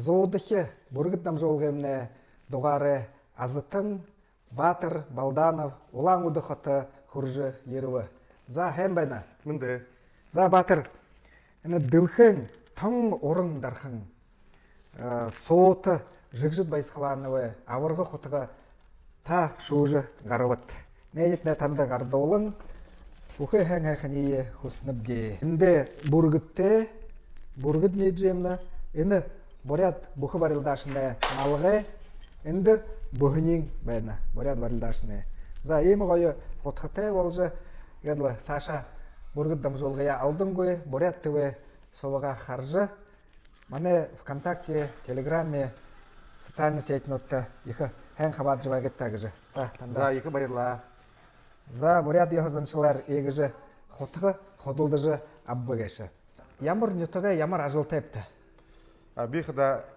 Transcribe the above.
зоодахи бүргід намжолғымны дұғары азытын Батыр Балданов улан ұдықыты хүржі еруі. За хэм байна. Мынды. За Батыр, дылхын тың орын дархын соуты жігжіт байсқыланывы авырғы құтыға та шуыжы ғарывыт. Нәйетіне таңда ғардолың ұқы әң-әқін ие хүсніп де. Інді бүргіт неджемні, іні борят бұқы барылдашыны алғы, інді бұғынен бәйіні, борят барылдашыны. За емі ғойы құтқытай олжы, еділі Саша бүргіт дамжолғыя алдың көй, борят түве соваға қаржы. Мане ВКонтакте, Телеграме, социальный сетін өтті, екі әң қабат жыва кеттәгіжі. За, екі байырла. За, борят еғызыншылар егіжі құтығы, құдылдыжы аббы кеші. Ямар нютыға, ямар ажыл тәпті? Бейхіда